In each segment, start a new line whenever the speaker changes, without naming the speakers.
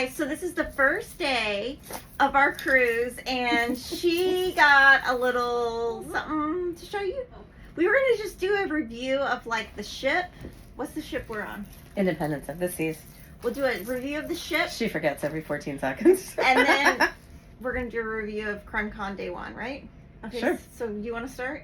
guys, so this is the first day of our cruise, and she got a little something to show you. We were going to just do a review of like the ship. What's the ship we're on?
Independence of the Seas.
We'll do a review of the ship.
She forgets every 14 seconds.
And then we're going to do a review of Crime Con Day 1, right? Okay,
sure.
So you want to start?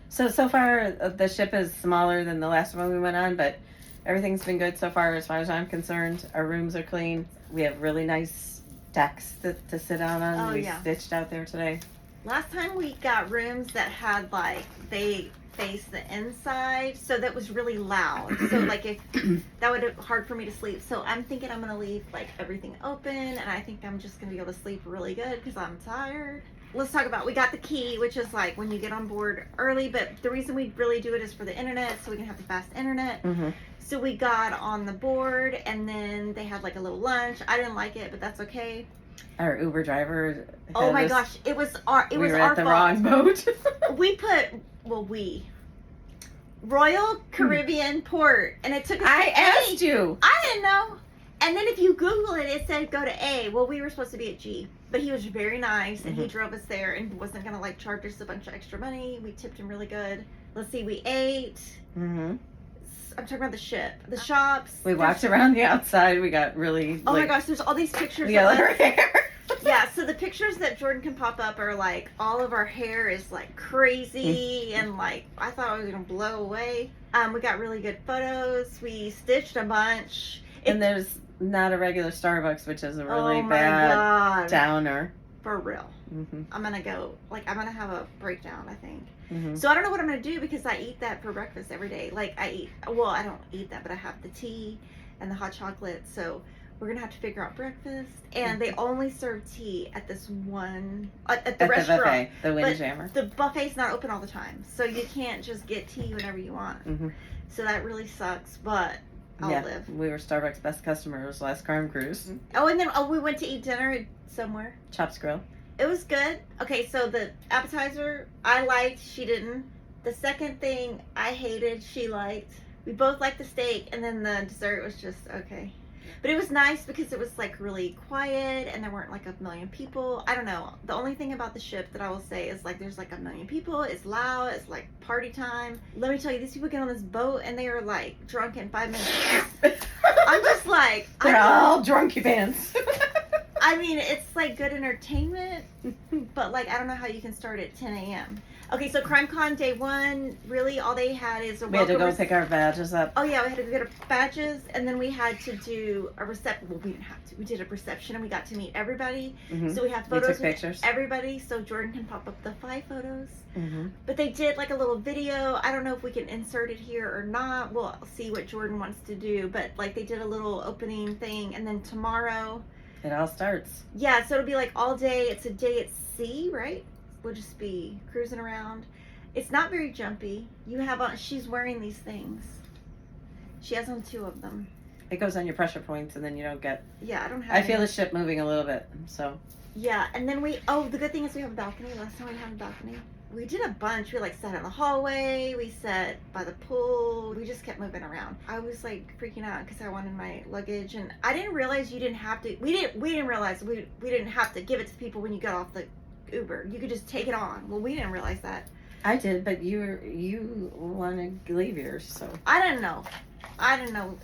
So far, the ship is smaller than the last one we went on, but everything's been good so far as I'm concerned. Our rooms are clean. We have really nice decks to sit out on. We stitched out there today.
Last time we got rooms that had like, they face the inside, so that was really loud. So like if that would have hard for me to sleep. So I'm thinking I'm going to leave like everything open, and I think I'm just going to be able to sleep really good because I'm tired. Let's talk about, we got the key, which is like when you get on board early, but the reason we really do it is for the internet, so we can have the fast internet.
Mm-hmm.
So we got on the board, and then they had like a little lunch. I didn't like it, but that's okay.
Our Uber driver.
Oh my gosh, it was our
we
was
were
our
at the
fault.
wrong boat.
Royal Carribean port, and it took us.
I asked you.
I didn't know. And then if you Google it, it said go to A. Well, we were supposed to be at G, but he was very nice, and he drove us there and wasn't gonna like charge us a bunch of extra money. We tipped him really good. Let's see, we ate.
Mm-hmm.
I'm talking about the ship, the shops.
We walked around the outside. We got really.
Oh my gosh, there's all these pictures.
Yellow hair.
Yeah, so the pictures that Jordan can pop up are like all of our hair is like crazy and like I thought I was gonna blow away. We got really good photos. We stitched a bunch.
And there's not a regular Starbucks, which is a really bad downer.
For real.
Mm-hmm.
I'm gonna have a breakdown, I think.
Mm-hmm.
So I don't know what I'm gonna do because I eat that for breakfast every day. Like I don't eat that, but I have the tea and the hot chocolate. So we're gonna have to figure out breakfast, and they only serve tea at this one at the restaurant.
The buffet, the Windjammer.
The buffet's not open all the time, so you can't just get tea whenever you want.
Mm-hmm.
So that really sucks, but I'll live.
We were Starbucks best customers last Crime Cruise.
Oh, and then we went to eat dinner somewhere.
Chops Grill.
It was good. Okay, so the appetizer I liked, she didn't. The second thing I hated, she liked. We both liked the steak, and then the dessert was just okay. But it was nice because it was like really quiet and there weren't like a million people. I don't know. The only thing about the ship that I will say is like there's like a million people. It's loud. It's like party time. Let me tell you, these people get on this boat and they are like drunk in 5 minutes. I'm just like...
They're all drunky pants.
I mean, it's like good entertainment, but like I don't know how you can start at 10 a.m. Okay, so Crime Con Day 1, really all they had is a
We had to go pick our badges up.
Oh yeah, we had to go get our badges, and then we had to do a reception. Well, we didn't have to. We did a reception, and we got to meet everybody.
Mm-hmm.
So we have photos
with pictures.
Everybody, so Jordan can pop up the 5 photos.
Mm-hmm.
But they did like a little video. I don't know if we can insert it here or not. We'll see what Jordan wants to do. But like they did a little opening thing, and then tomorrow...
It all starts.
Yeah, so it'll be like all day. It's a day at sea, right? We'll just be cruising around. It's not very jumpy. You have on, she's wearing these things. She has on 2 of them.
It goes on your pressure points and then you don't get...
Yeah, I don't have
I feel the ship moving a little bit, so...
Yeah, and then the good thing is we have a balcony. Last time we had a balcony. We did a bunch. We like sat in the hallway. We sat by the pool. We just kept moving around. I was like freaking out because I wanted my luggage, and I didn't realize you didn't have to. We didn't realize we didn't have to give it to people when you got off the Uber. You could just take it on. Well, we didn't realize that.
I did, but you want to leave yours, so...
I didn't know.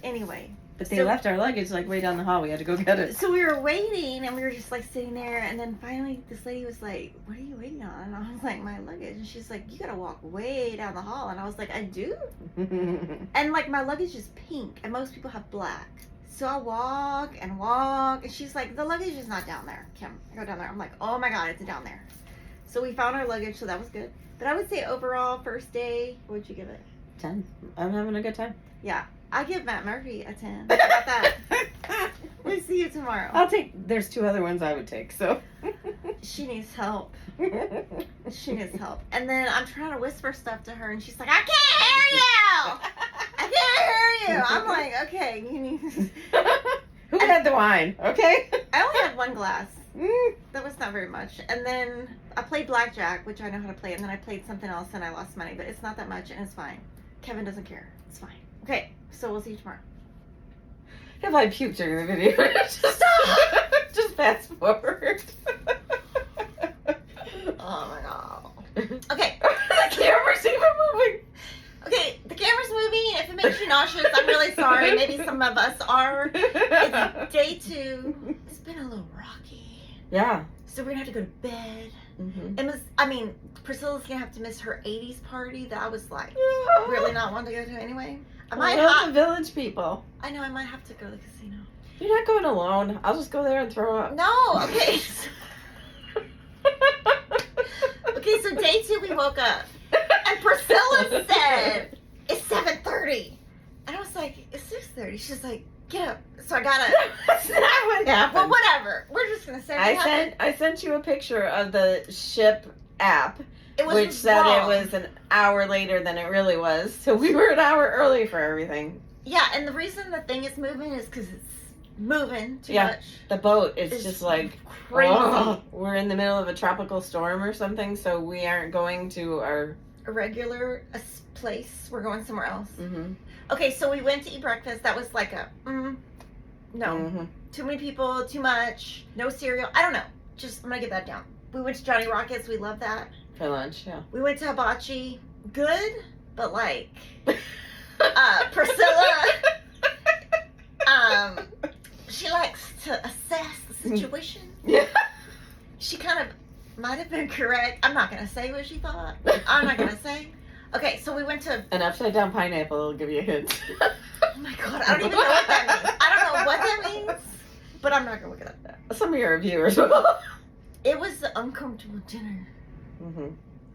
Anyway.
But they left our luggage like way down the hall. We had to go get it.
So we were waiting, and we were just like sitting there, and then finally this lady was like, "What are you waiting on?" And I was like, "My luggage." And she's like, "You gotta walk way down the hall." And I was like, "I do?" And like my luggage is pink, and most people have black. So I walk, and she's like, "The luggage is not down there, Kim. Go down there." I'm like, "Oh my God, it's down there." So we found our luggage, so that was good. But I would say overall, first day, what would you give it?
10. I'm having a good time.
Yeah. I give Matt Murphy a 10. How about that? We'll see you tomorrow.
There's 2 other ones I would take, so.
She needs help. She needs help. And then I'm trying to whisper stuff to her, and she's like, "I can't hear you! I can't hear you!" I'm like, "Okay, you need..."
Who had the wine? Okay.
I only had 1 glass. That was not very much. And then I played blackjack, which I know how to play, and then I played something else, and I lost money, but it's not that much, and it's fine. Kevin doesn't care. It's fine. Okay, so we'll see you tomorrow.
If I puked during the video.
Stop!
forward.
Oh my god. Okay.
The camera's even moving.
Okay, the camera's moving. If it makes you nauseous, I'm really sorry. Maybe some of us are. It's day 2. It's been a little rocky.
Yeah.
So we're gonna have to go to bed.
Mm-hmm.
Priscilla's gonna have to miss her 80s party that I was like really not wanting to go to anyway. I might
the village people.
I know I might have to go to the casino.
You're not going alone. I'll just go there and throw up.
No, okay. Okay, so day 2 we woke up and Priscilla said it's 7:30. And I was like, it's 6:30. She's like, get up. So I got up.
That's not what happened.
Well, whatever. We're just gonna say
I sent you a picture of the ship app, which said
wrong.
it was an hour later than it really was. So we were an hour early for everything.
Yeah, and the reason the thing is moving is because it's moving too much.
The boat is
It's
just like
crazy.
We're in the middle of a tropical storm or something, so we aren't going to our
A regular place. We're going somewhere else.
Mm-hmm.
Okay, so we went to eat breakfast. That was like a no.
Mm-hmm.
Too many people, too much, no cereal. I don't know. Just I'm gonna get that down. We went to Johnny Rockets. We love that.
For lunch, yeah.
We went to Hibachi. Good, but like Priscilla, she likes to assess the situation.
Yeah.
She kind of might have been correct. I'm not gonna say what she thought. I'm not gonna say. Okay, so we went to.
An upside down pineapple will give you a hint.
Oh my god, I don't even know what that means. I don't know what that means, but I'm not gonna look it up.
Some of your viewers will.
It was an uncomfortable dinner.
Mm-hmm.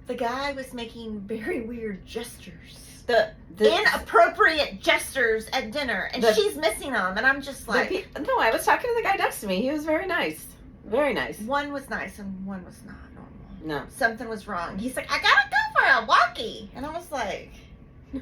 The guy was making very weird gestures.
The
Inappropriate gestures at dinner, and she's missing them, and I'm just like.
No, I was talking to the guy next to me. He was very nice. Very nice.
One was nice and one was not normal.
No.
Something was wrong. He's like, I gotta go for a walkie. And I was like.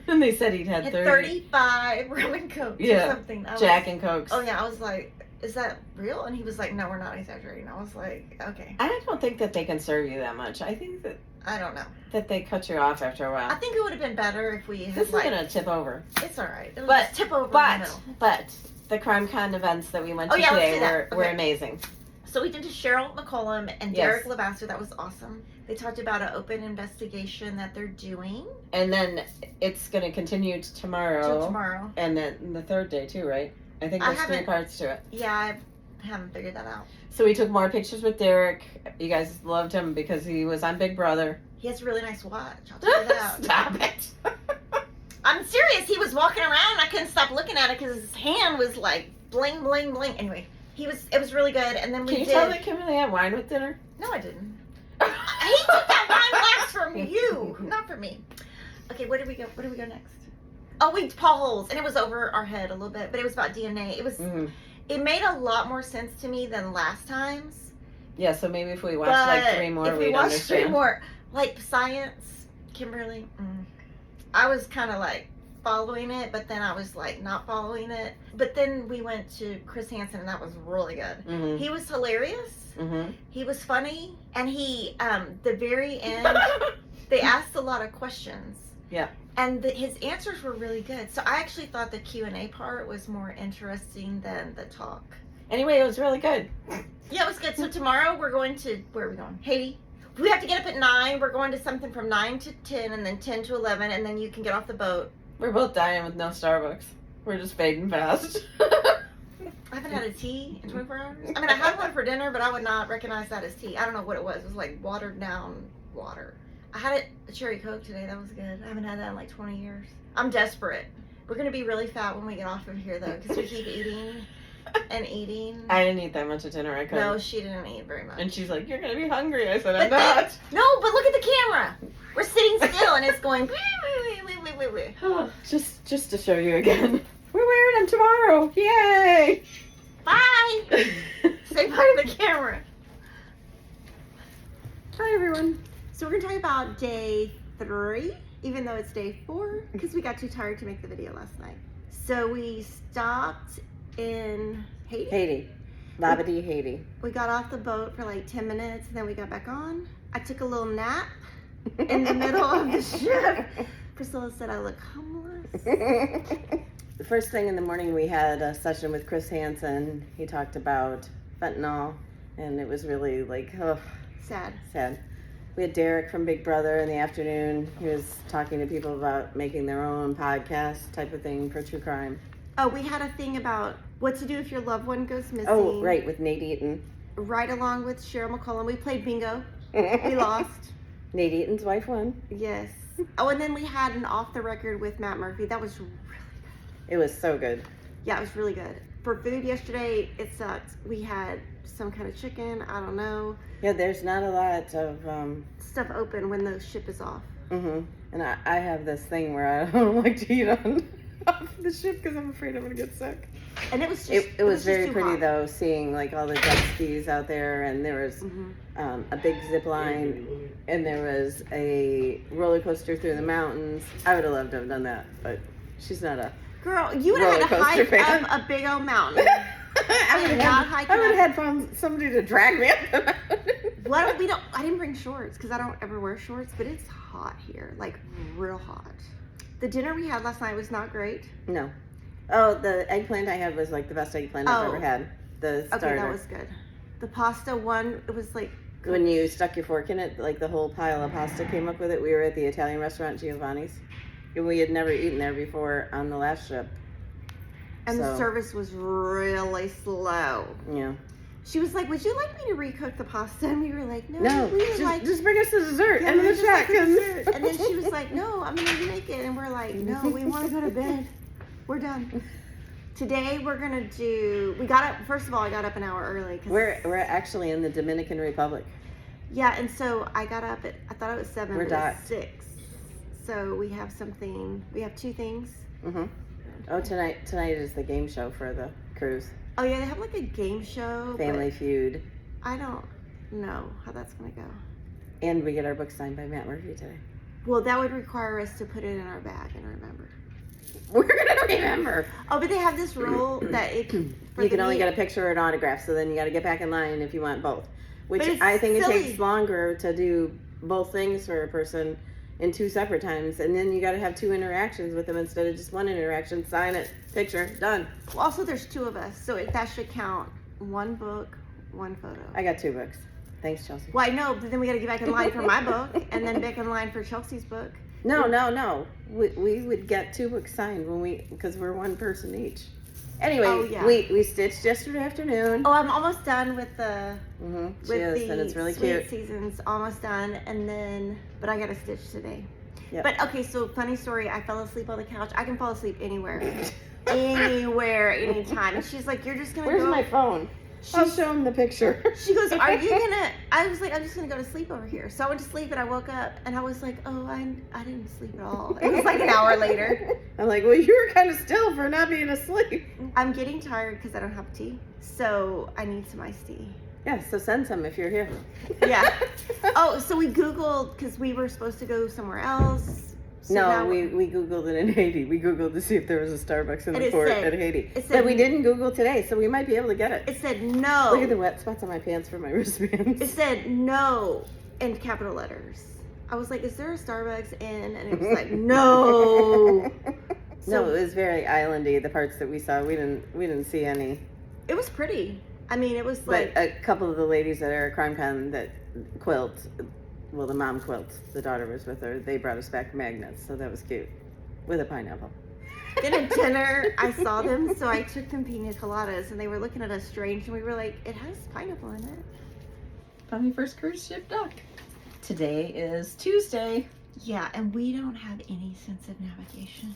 And they said he'd had
35 rum and coke or something.
Jack and Cokes.
Oh yeah, I was like, is that real? And he was like, no, we're not exaggerating. I was like, okay.
I don't think that they can serve you that much. I think that
I don't know.
that they cut you off after a while.
I think it would have been better if we had
This is gonna tip over.
It's all right. It'll
But
just tip over in the middle.
But the CrimeCon events that we went to
let's do
today
that.
were
Okay.
amazing.
So we did to Cheryl McCollum and
Yes.
Derek Levasseur. That was awesome. They talked about an open investigation that they're doing
And then it's gonna continue to tomorrow.
till tomorrow.
And then the third day too, right? I think there's 3 parts to it.
Yeah, I haven't figured that out.
So we took more pictures with Derek. You guys loved him because he was on Big Brother.
He has a really nice watch. I'll tell you that.
Stop it.
I'm serious. He was walking around. I couldn't stop looking at it because his hand was like bling, bling, bling. Anyway, it was really good. And then we
Can you tell that Kimberly had wine with dinner?
No, I didn't. He took that wine glass from you, not from me. Okay, where do we go? Where do we go next? Oh, we Paul Holes, and it was over our head a little bit, but it was about DNA. It was.
Mm-hmm.
It made a lot more sense to me than last time's.
Yeah, so maybe if we watched like 3 more,
if we
we'd
watched
understand.
3 more, like science, Kimberly. I was kind of like following it, but then I was like not following it. But then we went to Chris Hansen, and that was really good.
Mm-hmm.
He was hilarious.
Mm-hmm.
He was funny, and he, the very end, they asked a lot of questions.
Yeah.
And his answers were really good. So I actually thought the Q&A part was more interesting than the talk.
Anyway, it was really good.
Yeah, it was good. So tomorrow we're going to, where are we going? Haiti. We have to get up at 9. We're going to something from 9 to 10 and then 10 to 11, and then you can get off the boat.
We're both dying with no Starbucks. We're just fading fast.
I haven't had a tea in 24 hours. I mean, I had one for dinner, but I would not recognize that as tea. I don't know what it was. It was like watered down water. I had a cherry Coke today. That was good. I haven't had that in like 20 years. I'm desperate. We're going to be really fat when we get off of here, though, because we keep eating and eating.
I didn't eat that much at dinner. I couldn't.
No, she didn't eat very much.
And she's like, you're going to be hungry. I said, I'm
But then-
not.
No, but look at the camera. We're sitting still, and it's going...
Just to show you again. We're wearing them tomorrow. Yay!
Bye! Say bye to the camera.
Hi, everyone.
So we're going to talk about day 3, even though it's day 4, because we got too tired to make the video last night. So we stopped in Haiti.
Haiti. Labadee, Haiti.
We got off the boat for like 10 minutes, and then we got back on. I took a little nap in the middle of the ship. Priscilla said I look homeless.
The first thing in the morning, we had a session with Chris Hansen. He talked about fentanyl and it was really like, oh,
Sad.
We had Derek from Big Brother in the afternoon. He was talking to people about making their own podcast type of thing for true crime.
Oh, we had a thing about what to do if your loved one goes missing.
Oh, right, with Nate Eaton.
Right along with Cheryl McCollum. We played bingo. We lost.
Nate Eaton's wife won.
Yes. Oh, and then we had an off the record with Matt Murphy. That was really good.
It was so good.
Yeah, it was really good. For food yesterday, it sucked. We had some kind of chicken. I don't know.
Yeah, there's not a lot of
stuff open when the ship is off.
Mm-hmm. And I have this thing where I don't like to eat on off the ship because I'm afraid I'm gonna get sick.
And it was just
it was very
just
pretty
hot.
though, seeing like all the jet skis out there, and there was a big zip line, and there was a roller coaster through the mountains. I would have loved to have done that, but she's not a
girl. You would have had to hike
fan.
up a big old mountain.
I would have had found somebody to drag me up the mountain.
What we don't? I didn't bring shorts because I don't ever wear shorts, but it's hot here, like real hot. The dinner we had last night was not great.
No. Oh, the eggplant I had was like the best eggplant I've ever had. The starter.
Okay, that was good. The pasta one, it was like
when you stuck your fork in it, like the whole pile of pasta came up with it. We were at the Italian restaurant Giovanni's, and we had never eaten there before on the last ship.
And the service was really slow.
Yeah.
She was like, "Would you like me to recook the pasta?" And we were like,
"No, just bring us the dessert
yeah,
and the check."
And then she was like, "No, I'm gonna make it," and we're like, "No, we want to go to bed. We're done." Today we're gonna do. We got up. First of all, I got up an hour early.
We're actually in the Dominican Republic.
Yeah, and so I got up at. I thought it was 7.
We're
but it's 6. So we have something. We have 2 things.
Mhm. Oh, tonight is the game show for the cruise.
Oh yeah, they have like a game show.
Family Feud.
I don't know how that's gonna go.
And we get our book signed by Matt Murphy today.
Well, that would require us to put it in our bag and remember.
We're gonna remember.
Oh, but they have this rule that you
can only get a picture or an autograph, so then you got to get back in line if you want both. Which I think
silly.
It takes longer to do both things for a person in 2 separate times, and then you got to have 2 interactions with them instead of just 1 interaction. Sign it, picture, done.
Well, also there's 2 of us, so that should count 1 book, 1 photo.
I got 2 books. Thanks, Chelsea.
Well, I know, but then we got to get back in line for my book, and then back in line for Chelsea's book.
No. We would get 2 books signed because we're 1 person each. Anyway, we stitched yesterday afternoon.
Oh, I'm almost done with the
she is, and it's really
Sweet
cute.
Seasons, almost done, and then but I got to stitch today.
Yep.
But okay, so funny story. I fell asleep on the couch. I can fall asleep anywhere, anywhere, anytime. And she's like, "You're just gonna."
Where's my phone? I'll show him the picture.
She goes, "Are you gonna?" I was like, "I'm just gonna go to sleep over here." So I went to sleep, and I woke up, and I was like, "Oh, I didn't sleep at all." It was like an hour later.
I'm like, "Well, you were kind of still for not being asleep."
I'm getting tired because I don't have tea, so I need some iced tea.
Yeah, so send some if you're here.
Yeah. Oh, so we Googled because we were supposed to go somewhere else. So
no, we Googled it in Haiti. We Googled to see if there was a Starbucks in the port at Haiti.
But
we didn't Google today, so we might be able to get it.
It said no.
Look at the wet spots on my pants for my wristbands.
It said no in capital letters. I was like, is there a Starbucks in? And it was like, no.
No, it was very islandy, the parts that we saw. We didn't see any.
It was pretty. I mean, it was like...
But a couple of the ladies at our crime con that quilt... Well, the mom quilts. The daughter was with her. They brought us back magnets, so that was cute. With a pineapple.
Then at dinner, I saw them, so I took them pina coladas, and they were looking at us strange, and we were like, it has pineapple in it.
Funny first cruise ship doc. Today is Tuesday.
Yeah, and we don't have any sense of navigation.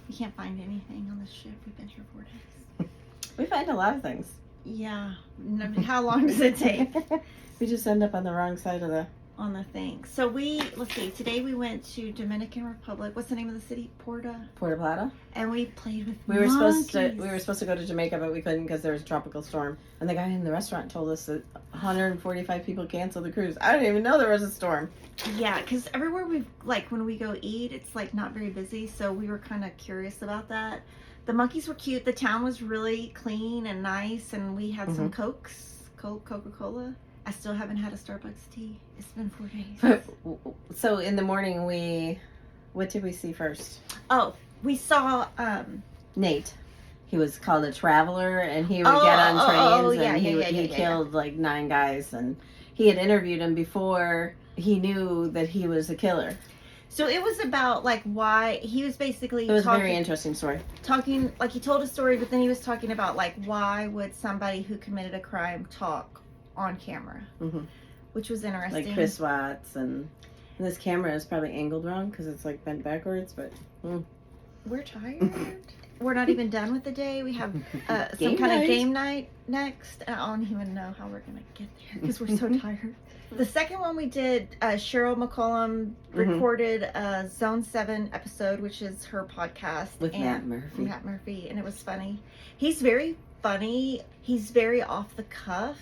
We can't find anything on the ship. We've been here 4 days.
We find a lot of things.
Yeah. I mean, how long does it take?
We just end up on the wrong side of the
thing. So let's see, today we went to Dominican Republic. What's the name of the city? Puerto
Plata.
And we played with
we were
monkeys.
supposed to go to Jamaica, but we couldn't because there was a tropical storm. And the guy in the restaurant told us that 145 people canceled the cruise. I didn't even know there was a storm.
Yeah, because everywhere when we go eat, it's like not very busy. So we were kind of curious about that. The monkeys were cute. The town was really clean and nice, and we had some Cokes, Coca-Cola. I still haven't had a Starbucks tea. It's been 4 days.
So in the morning, what did we see first?
Oh, we saw
Nate. he was called a traveler, and he would get on trains, and he killed like 9 guys, and he had interviewed him before he knew that he was a killer.
So it was about like why he was basically.
It was a very interesting story.
Talking like he told a story, but then he was talking about like why would somebody who committed a crime talk on camera, which was interesting.
Like Chris Watts, and this camera is probably angled wrong because it's like bent backwards, but.
We're tired. We're not even done with the day. We have some kind of game night next. And I don't even know how we're going to get there because we're so tired. The second one we did, Cheryl McCollum recorded a Zone 7 episode, which is her podcast.
With Matt Murphy.
Matt Murphy, and it was funny. He's very funny. He's very off the cuff.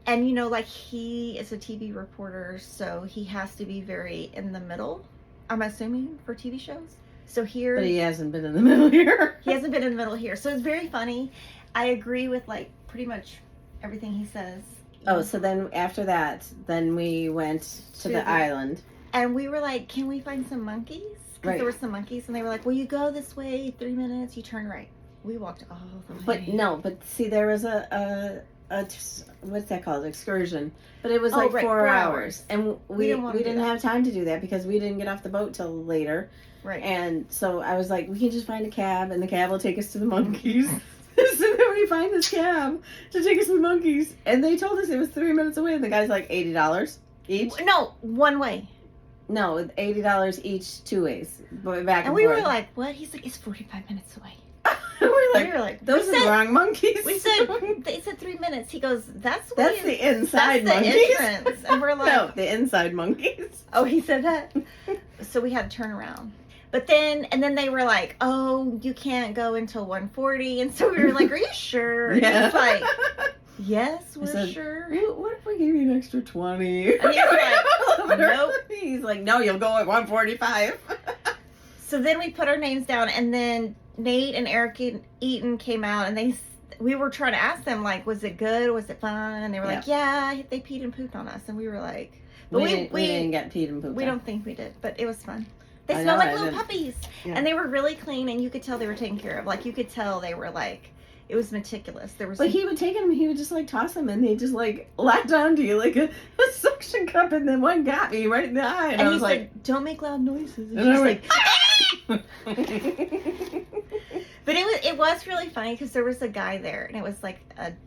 And, you know, like he is a TV reporter, so he has to be very in the middle, I'm assuming, for TV shows. So here,
but he hasn't been in the middle here.
He hasn't been in the middle here, so it's very funny. I agree with like pretty much everything he says.
Oh, so then after that, then we went to the island,
and we were like, "Can we find some monkeys?" Because there were some monkeys, and they were like, "Well, you go this way, 3 minutes, you turn right." We walked all the way.
But see, there was a what's that called? Excursion. But it was like 4 hours, and we didn't have time to do that because we didn't get off the boat till later.
Right.
And so I was like, we can just find a cab, and the cab will take us to the monkeys. So then we find this cab to take us to the monkeys, and they told us it was 3 minutes away, and the guy's like $80 each.
No, one way.
No, $80 each 2 ways, back
and we were like, what? He's like, it's 45 minutes away.
we were like, those are the wrong monkeys.
We said, they said 3 minutes. He goes, that's
the inside monkeys.
The entrance. And we're like,
no, the inside monkeys.
Oh, he said that. So we had to turn around. But then, and then they were like, oh, you can't go until 1:40. And so we were like, are you sure?
Yeah.
And he's like, yes, we're sure.
What if we gave you an extra 20?
And he's like, nope.
He's like, no, you'll go at 1:45.
So then we put our names down, and then Nate and Eric Eaton came out, and we were trying to ask them, like, was it good? Was it fun? And they were like, yeah, they peed and pooped on us. And we were like, but
we didn't get peed and pooped.
We don't think we did, but it was fun. They smelled like little puppies. Yeah. And they were really clean, and you could tell they were taken care of. Like, you could tell they were, like, it was meticulous. There was.
But he would take them, he would just, like, toss them, and they just, like, latch onto you like a suction cup, and then one got me right in the eye. And I was like,
said, don't make loud noises.
And I was like,
But it was really funny because there was a guy there, and it was like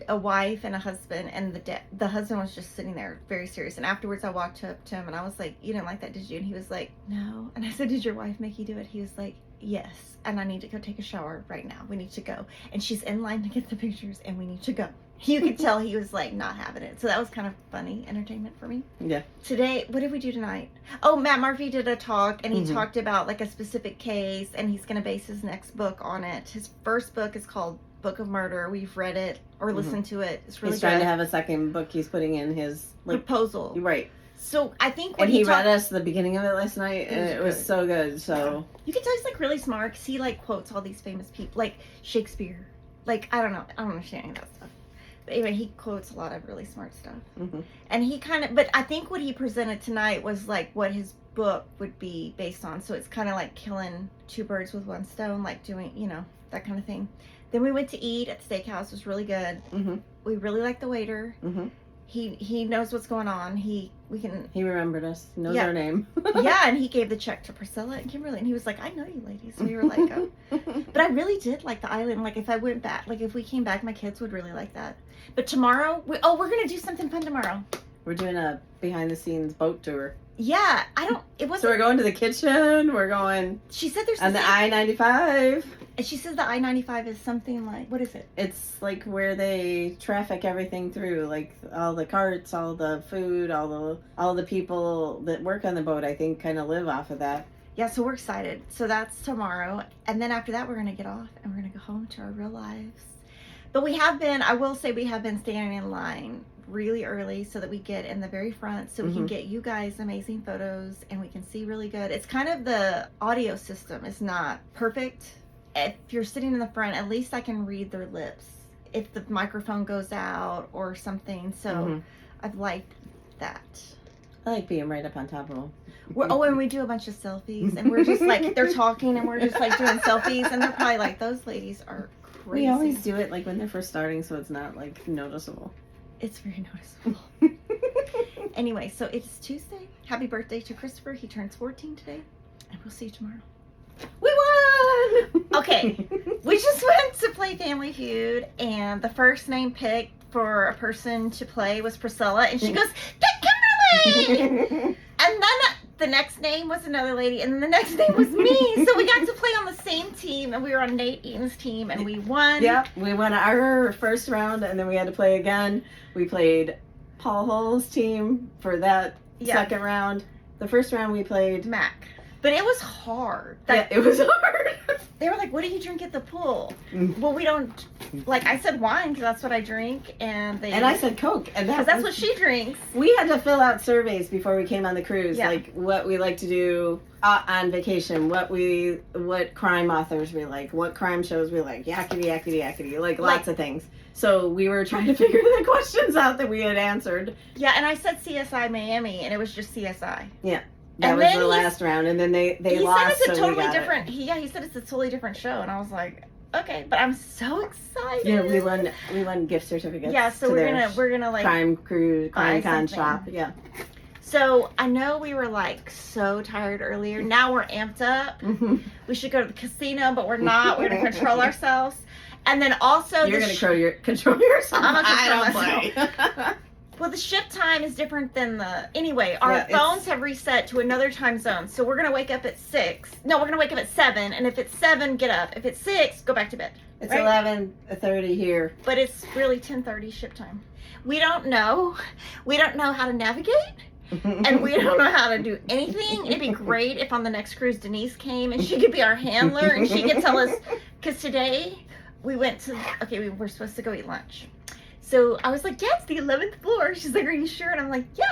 a wife and a husband, and the husband was just sitting there very serious. And afterwards I walked up to him and I was like, you didn't like that, did you? And he was like, no. And I said, did your wife make you do it? He was like, yes. And I need to go take a shower right now. We need to go. And she's in line to get the pictures, and we need to go. You could tell he was like not having it. So that was kind of funny entertainment for me.
Yeah.
Today, what did we do tonight? Oh, Matt Murphy did a talk, and he talked about like a specific case, and he's going to base his next book on it. His first book is called Book of Murder. We've read it or listened to it. It's really good.
He's trying to have a second book he's putting in his
proposal.
Right.
So I think
when he read us the beginning of it last night, and it was so good. So
you can tell he's like really smart because he like quotes all these famous people, like Shakespeare. Like I don't understand any of that stuff. But anyway, he quotes a lot of really smart stuff. And he but I think what he presented tonight was like what his book would be based on. So it's kind of like killing 2 birds with 1 stone, like doing, that kind of thing. Then we went to eat at the steakhouse. It was really good. We really liked the waiter. He knows what's going on. He
remembered us. He knows our name.
Yeah, and he gave the check to Priscilla and Kimberly, and he was like, I know you ladies. And we were like, oh. But I really did like the island. Like if I went back, like if we came back, my kids would really like that. But tomorrow, we're going to do something fun tomorrow.
We're doing a behind the scenes boat tour.
Yeah,
So we're going to the kitchen. We're going.
She said there's
on the I-95.
And she says the I-95 is something like, what is it?
It's like where they traffic everything through, like all the carts, all the food, all the people that work on the boat. I think kind of live off of that.
Yeah, so we're excited. So that's tomorrow, and then after that we're gonna get off and we're gonna go home to our real lives. But I will say we have been standing in line really early so that we get in the very front so we can get you guys amazing photos and we can see really good. It's kind of the audio system is not perfect. If you're sitting in the front, at least I can read their lips if the microphone goes out or something. So I've liked that.
I like being right up on top of them.
And we do a bunch of selfies, and we're just like, they're talking and we're just like doing selfies, and they're probably like, those ladies are crazy.
We always do it like when they're first starting, so it's not like noticeable.
It's very noticeable. Anyway, so it's Tuesday. Happy birthday to Christopher. He turns 14 today. And we'll see you tomorrow.
We won!
Okay. We just went to play Family Feud, and the first name picked for a person to play was Priscilla, and she goes, "Pick Kimberly!" And then the next name was another lady, and then the next name was me. So we got to play on the same team, and we were on Nate Eaton's team, and we won.
Yep, we won our first round, and then we had to play again. We played Paul Hull's team for that second round. The first round we played
Mac. But it was hard.
Yeah, it was hard.
They were like, "What do you drink at the pool?" Well, we don't, like, I said wine because that's what I drink, and
I said Coke, and
that's what she drinks.
We had to fill out surveys before we came on the cruise, like what we like to do on vacation, what crime authors we like, what crime shows we like, yakety, like lots of things. So we were trying to figure the questions out that we had answered.
Yeah, and I said CSI Miami, and it was just CSI.
Yeah. That was the last round, and then they lost.
He said it's a totally different. He said it's a totally different show, and I was like, okay, but I'm so excited.
Yeah, we won gift certificates.
Yeah, so we're gonna like
crime con shop. Yeah.
So I know we were like so tired earlier. Now we're amped up.
Mm-hmm.
We should go to the casino, but we're not. We're gonna control ourselves, and then also
you're gonna control yourself.
I'm gonna control myself. Well, the ship time is different than anyway, our phones have reset to another time zone. So we're going to wake up at 6. No, we're going to wake up at 7. And if it's 7, get up. If it's 6, go back to bed.
It's 11:30 here.
But it's really 10:30 ship time. We don't know. We don't know how to navigate. And we don't know how to do anything. It'd be great if on the next cruise Denise came and she could be our handler and she could tell us. Because today we went to, we were supposed to go eat lunch. So I was like, yeah, it's the 11th floor. She's like, are you sure? And I'm like, yeah.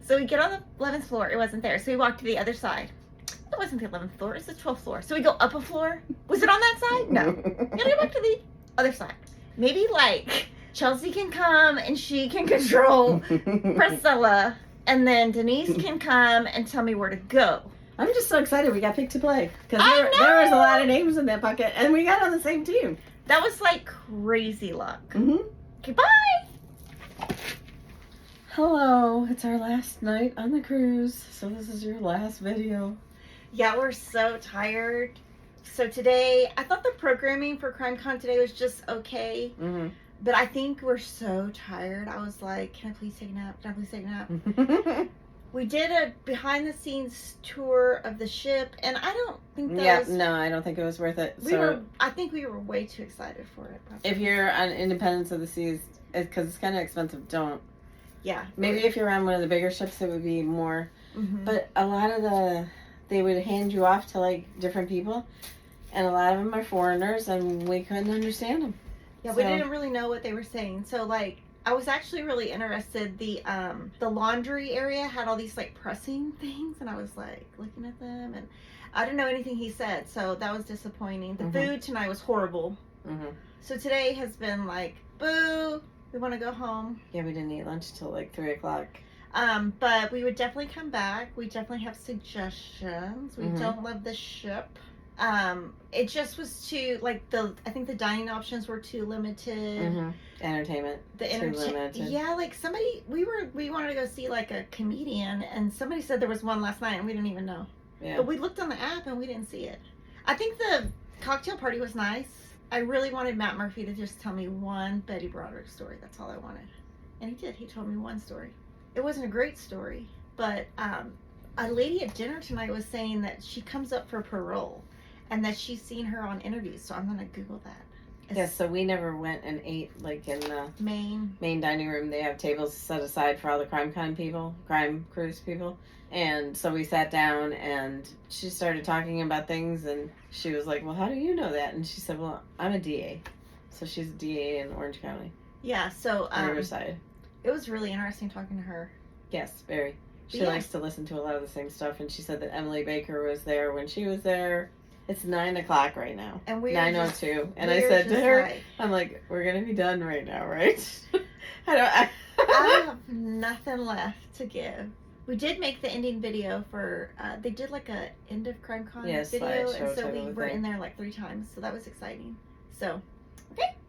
So we get on the 11th floor. It wasn't there. So we walked to the other side. It wasn't the 11th floor. It's the 12th floor. So we go up a floor. Was it on that side? No. We gotta go back to the other side. Maybe like Chelsea can come and she can control Priscilla. And then Denise can come and tell me where to go.
I'm just so excited we got picked to play. Because there was a lot of names in that bucket. And we got on the same team.
That was like crazy luck.
Mm-hmm.
Goodbye.
Hello, it's our last night on the cruise, so this is your last video.
Yeah, we're so tired. So today, I thought the programming for CrimeCon today was just okay, but I think we're so tired. I was like, can I please take a nap? Can I please take a nap? We did a behind-the-scenes tour of the ship, and I don't think that
I don't think it was worth it.
I think we were way too excited for it. Probably.
If you're on Independence of the Seas, because it's kind of expensive, don't.
Yeah.
Maybe if you're on one of the bigger ships, it would be more. But a lot of they would hand you off to like different people, and a lot of them are foreigners, and we couldn't understand them.
Yeah, we didn't really know what they were saying. So like, I was actually really interested. The laundry area had all these like pressing things, and I was like looking at them, and I didn't know anything he said, so that was disappointing. The food tonight was horrible. So today has been like, boo, we want to go home.
Yeah, we didn't eat lunch till like 3 o'clock.
But we would definitely come back. We definitely have suggestions. We don't love the ship. It just was too like I think the dining options were too limited.
Entertainment. Too limited.
Yeah, like we wanted to go see like a comedian, and somebody said there was one last night, and we didn't even know. Yeah. But we looked on the app and we didn't see it. I think the cocktail party was nice. I really wanted Matt Murphy to just tell me one Betty Broderick story. That's all I wanted, and he did. He told me one story. It wasn't a great story, but a lady at dinner tonight was saying that she comes up for parole. And that she's seen her on interviews, so I'm gonna Google that.
Yeah, so we never went and ate like in the main dining room. They have tables set aside for all the crime cruise people. And so we sat down and she started talking about things, and she was like, well, how do you know that? And she said, well, I'm a DA. So she's a DA in Orange County.
Yeah, so
Riverside.
It was really interesting talking to her.
Yes, very. She likes to listen to a lot of the same stuff, and she said that Emily Baker was there when she was there. It's 9 o'clock right now. And we're 9:02. And I said to her, I'm like, we're going to be done right now, right?
I have nothing left to give. We did make the ending video for, they did like a end of CrimeCon video. And so we were in there like 3 times. So that was exciting. So Okay.